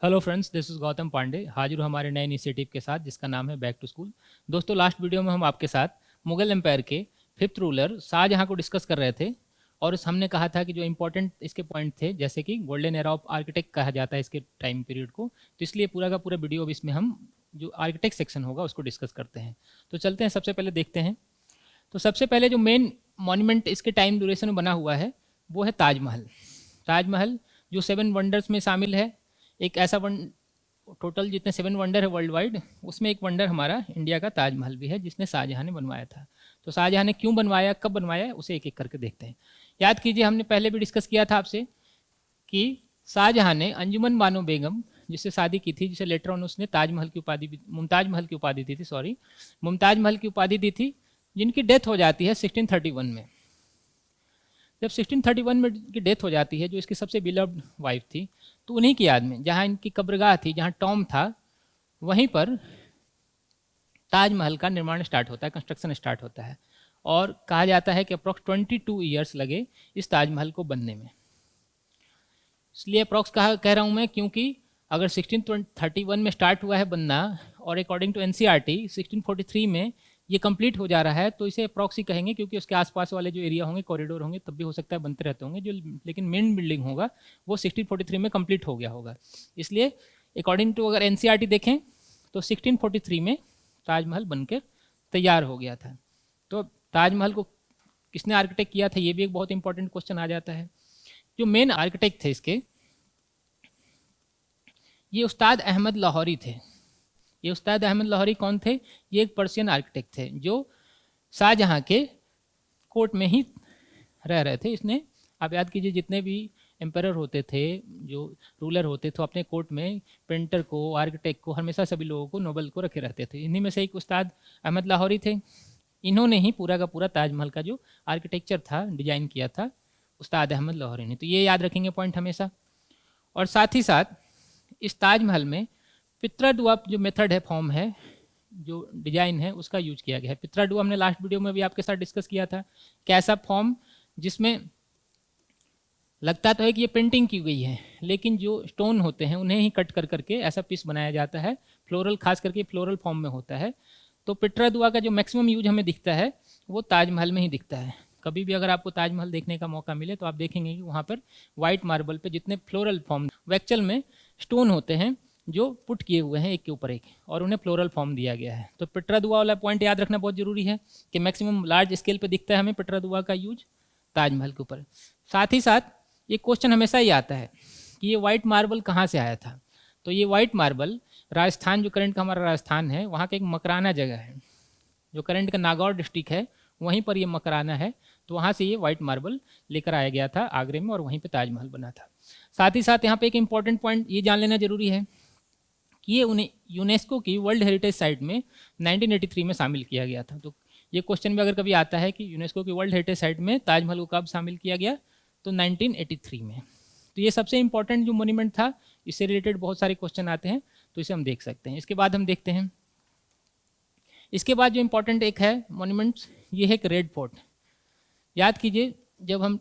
Hello friends, this is Gautam Pandey. हाजिर हूँ हमारे नए इनिशिएटिव के साथ जिसका नाम है बैक टू स्कूल। दोस्तों, लास्ट वीडियो में हम आपके साथ मुगल एम्पायर के फिफ्थ रूलर शाहजहाँ को डिस्कस कर रहे थे और हमने कहा था कि जो इम्पोर्टेंट इसके पॉइंट थे, जैसे कि गोल्डन एरा ऑफ आर्किटेक्ट कहा जाता है इसके टाइम पीरियड को। तो इसलिए पूरा का पूरा वीडियो अब इसमें हम जो आर्किटेक्ट सेक्शन होगा उसको डिस्कस करते हैं। तो चलते हैं, सबसे पहले देखते हैं। तो सबसे पहले जो मेन मॉन्यूमेंट इसके टाइम ड्यूरेशन में बना हुआ है वो है ताजमहल। ताजमहल जो 7 वंडर्स में शामिल है। एक ऐसा वन, टोटल जितने 7 वंडर है वर्ल्ड वाइड, उसमें एक वंडर हमारा इंडिया का ताजमहल भी है जिसने शाहजहाँ ने बनवाया था। तो शाहजहाँ ने क्यों बनवाया, कब बनवाया, उसे एक एक करके देखते हैं। याद कीजिए, हमने पहले भी डिस्कस किया था आपसे कि शाहजहाँ ने अंजुमन बानो बेगम जिससे शादी की थी, जिसे लेटर ऑन उसने ताजमहल की उपाधि, मुमताज महल की उपाधि दी थी, सॉरी, मुमताज महल की उपाधि दी थी, जिनकी डेथ हो जाती है 1631 में। जब 1631 में की डेथ हो जाती है, जो इसकी सबसे बिलव्ड वाइफ थी, तो उन्हीं की याद में जहाँ इनकी कब्रगाह थी, जहाँ टॉम था, वहीं पर ताजमहल का निर्माण स्टार्ट होता है, कंस्ट्रक्शन स्टार्ट होता है। और कहा जाता है कि अप्रॉक्स 22 ईयर्स लगे इस ताजमहल को बनने में। इसलिए अप्रॉक्स कह रहा हूँ मैं, क्योंकि अगर 1631 में स्टार्ट हुआ है बनना और अकॉर्डिंग टू एनसीईआरटी 1643 में ये कंप्लीट हो जा रहा है, तो इसे अप्रॉक्स ही कहेंगे, क्योंकि उसके आसपास वाले जो एरिया होंगे, कॉरिडोर होंगे, तब भी हो सकता है बनते रहते होंगे जो, लेकिन मेन बिल्डिंग होगा वो 1643 में कंप्लीट हो गया होगा। इसलिए अकॉर्डिंग टू अगर एनसीईआरटी देखें तो 1643 में ताजमहल बनकर तैयार हो गया था। तो ताजमहल को किसने आर्किटेक्ट किया था, ये भी एक बहुत इंपॉर्टेंट क्वेश्चन आ जाता है। जो मेन आर्किटेक्ट थे इसके, ये उस्ताद अहमद लाहौरी थे। ये उस्ताद अहमद लाहौरी कौन थे? ये एक पर्शियन आर्किटेक्ट थे जो शाहजहाँ के कोर्ट में ही रह रहे थे। इसने, आप याद कीजिए, जितने भी एम्पायर होते थे, जो रूलर होते थे, अपने कोर्ट में पेंटर को, आर्किटेक्ट को, हमेशा सभी लोगों को, नोबल को रखे रहते थे। इन्हीं में से एक उस्ताद अहमद लाहौरी थे। इन्होंने ही पूरा का पूरा ताजमहल का जो आर्किटेक्चर था, डिजाइन किया था, उस्ताद अहमद लाहौरी ने। तो ये याद रखेंगे पॉइंट हमेशा। और साथ ही साथ इस ताजमहल में पित्रा जो मेथड है, फॉर्म है, जो डिजाइन है, उसका यूज किया गया है। पित्रा हमने लास्ट वीडियो में भी आपके साथ डिस्कस किया था। कैसा फॉर्म, जिसमें लगता तो है कि ये पेंटिंग की गई है, लेकिन जो स्टोन होते हैं उन्हें ही कट कर करके ऐसा पीस बनाया जाता है। फ्लोरल, खास करके फ्लोरल फॉर्म में होता है। तो पित्रा का जो मैक्सिमम यूज हमें दिखता है वो ताजमहल में ही दिखता है। कभी भी अगर आपको ताजमहल देखने का मौका मिले तो आप देखेंगे कि वहाँ पर वाइट मार्बल पे जितने फ्लोरल फॉर्म, एक्चुअल में स्टोन होते हैं जो पुट किए हुए हैं एक के ऊपर एक, और उन्हें फ्लोरल फॉर्म दिया गया है। तो पिट्रादुआ वाला पॉइंट याद रखना बहुत जरूरी है कि मैक्सिमम लार्ज स्केल पे दिखता है हमें पिट्रादुआ का यूज ताजमहल के ऊपर। साथ ही साथ ये क्वेश्चन हमेशा ही आता है कि ये वाइट मार्बल कहाँ से आया था। तो ये वाइट मार्बल राजस्थान, जो करंट का हमारा राजस्थान है, वहाँ का एक मकराना जगह है, जो करंट का नागौर डिस्ट्रिक्ट है, वहीं पर ये मकराना है। तो वहाँ से ये वाइट मार्बल लेकर आया गया था आगरे में, और वहीं पे ताजमहल बना था। साथ ही साथ यहाँ पे एक इंपॉर्टेंट पॉइंट ये जान लेना जरूरी है कि ये उन्हें यूनेस्को की वर्ल्ड हेरिटेज साइट में 1983 में शामिल किया गया था। तो ये क्वेश्चन भी अगर कभी आता है कि यूनेस्को की वर्ल्ड हेरिटेज साइट में ताजमहल को कब शामिल किया गया, तो 1983 में। तो ये सबसे इंपॉर्टेंट जो मोन्यूमेंट था, इससे रिलेटेड बहुत सारे क्वेश्चन आते हैं, तो इसे हम देख सकते हैं। इसके बाद हम देखते हैं, इसके बाद जो इंपॉर्टेंट एक है मोन्यूमेंट्स, ये है एक रेड फोर्ट। याद कीजिए, जब हम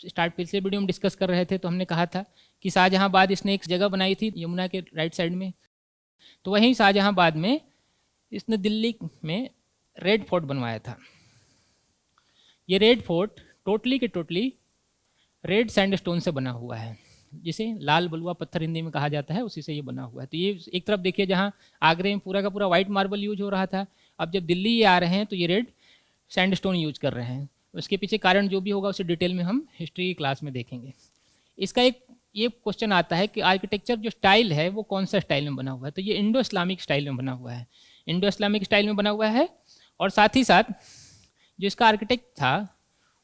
स्टार्ट पिछले वीडियो में डिस्कस कर रहे थे तो हमने कहा था कि शाहजहाँबाद इसने एक जगह बनाई थी यमुना के राइट साइड में। तो वहीं शाहजहाँबाद में इसने दिल्ली में रेड फोर्ट बनवाया था। ये रेड फोर्ट टोटली के टोटली रेड सैंडस्टोन से बना हुआ है, जिसे लाल बलुआ पत्थर हिंदी में कहा जाता है, उसी से ये बना हुआ है। तो ये एक तरफ देखिए, जहाँ आगरे में पूरा का पूरा वाइट मार्बल यूज हो रहा था, अब जब दिल्ली ये आ रहे हैं तो ये रेड सैंडस्टोन यूज कर रहे हैं। उसके पीछे कारण जो भी होगा उसे डिटेल में हम हिस्ट्री की क्लास में देखेंगे। इसका एक ये क्वेश्चन आता है कि आर्किटेक्चर जो स्टाइल है वो कौन सा स्टाइल में बना हुआ है। तो ये इंडो इस्लामिक स्टाइल में बना हुआ है, इंडो इस्लामिक स्टाइल में बना हुआ है। और साथ ही साथ जो इसका आर्किटेक्ट था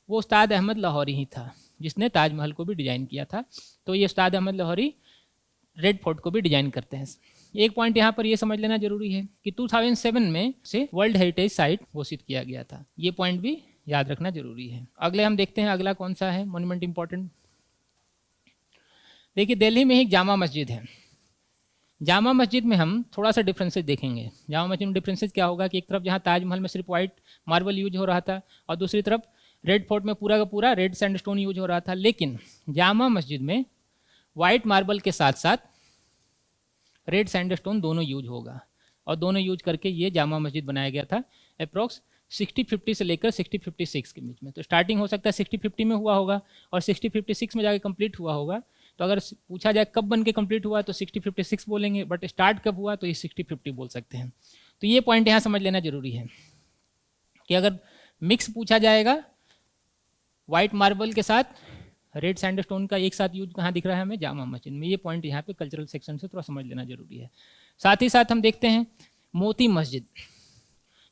वो उस्ताद अहमद लाहौरी ही था, जिसने ताजमहल को भी डिज़ाइन किया था। तो ये उस्ताद अहमद लाहौरी रेड फोर्ट को भी डिजाइन करते हैं। एक पॉइंट यहाँ पर ये समझ लेना जरूरी है कि 2007 में से वर्ल्ड हेरिटेज साइट घोषित किया गया था। ये पॉइंट भी याद रखना जरूरी है। अगले हम देखते हैं, अगला कौन सा है मॉन्यूमेंट इंपॉर्टेंट। देखिए, दिल्ली में एक जामा मस्जिद है। जामा मस्जिद में हम थोड़ा सा डिफरेंसेस देखेंगे। जामा मस्जिद में डिफरेंसेस क्या होगा कि एक तरफ जहाँ ताजमहल में सिर्फ वाइट मार्बल यूज हो रहा था, और दूसरी तरफ रेड फोर्ट में पूरा का पूरा रेड सैंडस्टोन यूज हो रहा था। लेकिन जामा मस्जिद में वाइट मार्बल के साथ साथ रेड सैंडस्टोन दोनों यूज होगा, और दोनों यूज करके ये जामा मस्जिद बनाया गया था अप्रॉक्स 60-50 से लेकर 60-56 के बीच में। तो स्टार्टिंग हो सकता है 60-50 में हुआ होगा और 60-56 में जाके कंप्लीट हुआ होगा। तो अगर पूछा जाए कब बन के कंप्लीट हुआ तो 60-56 बोलेंगे, बट स्टार्ट कब हुआ तो ये 60-50 बोल सकते हैं। तो ये पॉइंट यहाँ समझ लेना जरूरी है कि अगर मिक्स पूछा जाएगा वाइट मार्बल के साथ रेड सैंडस्टोन का एक साथ यूज कहाँ दिख रहा है हमें, जामा मस्जिद में। ये पॉइंट यहाँ पे कल्चरल सेक्शन से थोड़ा समझ लेना जरूरी है। साथ ही साथ हम देखते हैं मोती मस्जिद।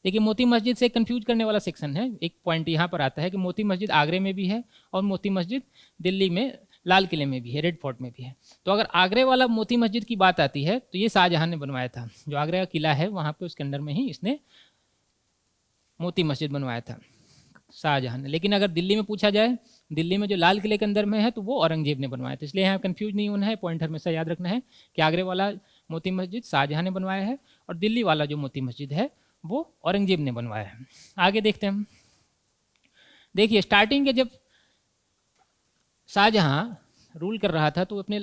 देखिए मोती मस्जिद से कंफ्यूज करने वाला सेक्शन है, एक पॉइंट यहाँ पर आता है कि मोती मस्जिद आगरे में भी है और मोती मस्जिद दिल्ली में लाल किले में भी है, रेड फोर्ट में भी है। तो अगर आगरे वाला मोती मस्जिद की बात आती है तो ये शाहजहां ने बनवाया था, जो आगरा का किला है वहाँ पे उसके अंदर में ही इसने मोती मस्जिद बनवाया था शाहजहां ने। लेकिन अगर दिल्ली में पूछा जाए, दिल्ली में जो लाल किले के अंदर में है तो वो औरंगजेब ने बनवाया था। इसलिए यहाँ कंफ्यूज नहीं होना है, पॉइंट हमेशा याद रखना है कि आगरे वाला मोती मस्जिद शाहजहां ने बनवाया है और दिल्ली वाला जो मोती मस्जिद है वो औरंगजेब ने बनवाया है। आगे देखते हैं हम। देखिए स्टार्टिंग के जब शाहजहां रूल कर रहा था तो अपने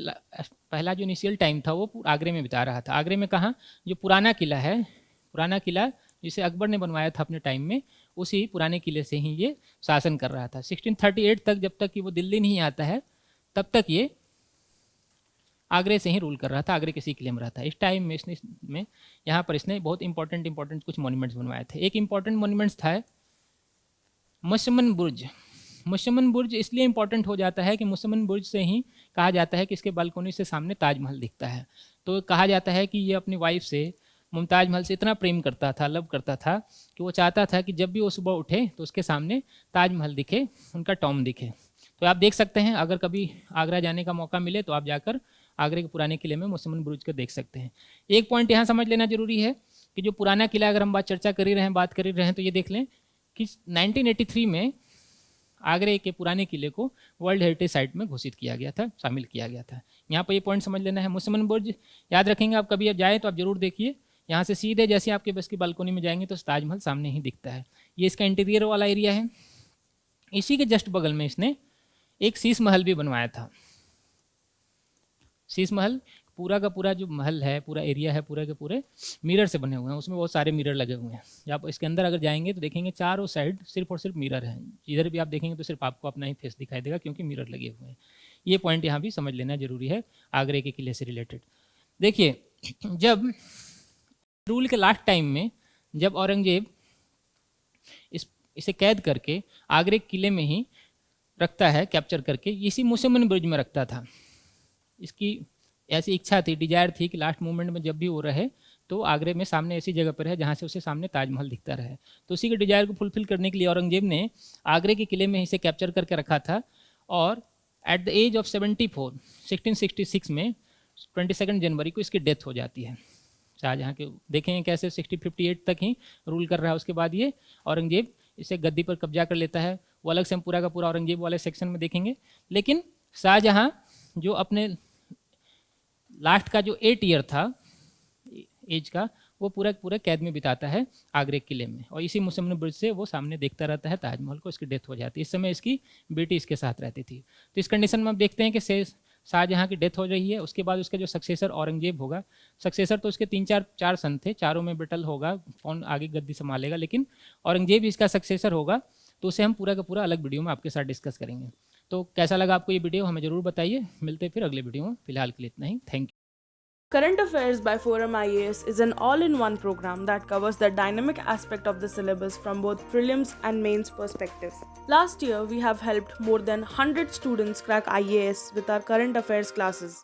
पहला जो इनिशियल टाइम था वो आगरे में बिता रहा था। आगरे में कहाँ, जो पुराना किला है, पुराना किला जिसे अकबर ने बनवाया था अपने टाइम में, उसी पुराने किले से ही ये शासन कर रहा था। 1638 तक, जब तक कि वो दिल्ली नहीं आता है तब तक ये आगरे से ही रूल कर रहा था, आगरे के इसी किले में रहता है। इस टाइम में इसने यहाँ पर इसने बहुत इंपॉर्टेंट कुछ मॉन्यूमेंट्स बनवाए थे। एक इंपॉर्टेंट मॉन्यूमेंट्स था मुसम्मन बुर्ज। मुसम्मन बुर्ज इसलिए इंपॉर्टेंट हो जाता है कि मुसम्मन बुर्ज से ही कहा जाता है कि इसके बालकोनी से सामने ताजमहल दिखता है। तो कहा जाता है कि ये अपनी वाइफ से, मुमताज महल से इतना प्रेम करता था, लव करता था कि वो चाहता था कि जब भी वो सुबह उठे तो उसके सामने ताजमहल दिखे, उनका टॉम दिखे। तो आप देख सकते हैं, अगर कभी आगरा जाने का मौका मिले तो आप जाकर आगरे के पुराने किले में मुसम्मन बुर्ज को देख सकते हैं। एक पॉइंट यहाँ समझ लेना जरूरी है कि जो पुराना किला, अगर हम बात कर ही रहे हैं तो ये देख लें कि 1983 में आगरे के पुराने किले को वर्ल्ड हेरिटेज साइट में घोषित किया गया था, शामिल किया गया था। यहाँ पर ये पॉइंट समझ लेना है। मुसम्मन बुर्ज याद रखेंगे आप, कभी आप जाए तो आप जरूर देखिए। यहाँ से सीधे जैसे आपके बस की बालकोनी में जाएंगे तो ताजमहल सामने ही दिखता है। ये इसका इंटीरियर वाला एरिया है। इसी के जस्ट बगल में इसने एक शीश महल भी बनवाया था। शीश महल पूरा का पूरा जो महल है, पूरा एरिया है, पूरे के पूरे मिरर से बने हुए हैं, उसमें बहुत सारे मिरर लगे हुए हैं। आप इसके अंदर अगर जाएंगे तो देखेंगे चारों साइड सिर्फ और सिर्फ मिरर हैं। जिधर भी आप देखेंगे तो सिर्फ आपको अपना ही फेस दिखाई देगा, क्योंकि मिरर लगे हुए हैं। ये पॉइंट यहाँ भी समझ लेना जरूरी है आगरे के किले से रिलेटेड। देखिए जब रूल के लास्ट टाइम में, जब औरंगजेब इसे कैद करके आगरे किले में ही रखता है, कैप्चर करके इसी मुसम्मन बुर्ज में रखता था। इसकी ऐसी इच्छा थी, डिजायर थी कि लास्ट मोमेंट में जब भी वो रहे तो आगरे में सामने ऐसी जगह पर है जहाँ से उसे सामने ताजमहल दिखता रहे। तो उसी के डिजायर को फुलफिल करने के लिए औरंगजेब ने आगरे के किले में इसे कैप्चर करके रखा था। और एट द एज ऑफ 74, 1666 में 22 जनवरी को इसकी डेथ हो जाती है। शाहजहाँ के देखेंगे कैसे 60-58 तक ही रूल कर रहा है। उसके बाद ये औरंगजेब इसे गद्दी पर कब्जा कर लेता है। वो अलग से हम पूरा का पूरा औरंगजेब वाले सेक्शन में देखेंगे। लेकिन शाहजहाँ जो अपने लास्ट का जो 8 ईयर था एज का, वो पूरा कैद में बिताता है आगरे किले में, और इसी मुसम्मन बुर्ज से वो सामने देखता रहता है ताजमहल को। इसकी डेथ हो जाती है। इस समय इसकी बेटी इसके साथ रहती थी। तो इस कंडीशन में हम देखते हैं कि शाहजहाँ की डेथ हो रही है। उसके बाद उसका जो सक्सेसर औरंगजेब होगा, सक्सेसर तो उसके 3-4 सन थे, चारों में बैटल होगा कौन आगे गद्दी संभालेगा, लेकिन औरंगजेब इसका सक्सेसर होगा। तो उसे हम पूरा का पूरा अलग वीडियो में आपके साथ डिस्कस करेंगे। तो कैसा लगा आपको ये वीडियो, हमें ज़रूर बताइए। मिलते हैं फिर अगले वीडियो में। फिलहाल के लिए इतना ही। Thank you. Current Affairs by Forum IAS is an all-in-one program that covers the dynamic aspect of the syllabus from both prelims and mains perspectives. Last year, we have helped more than 100 students crack IAS with our current affairs classes.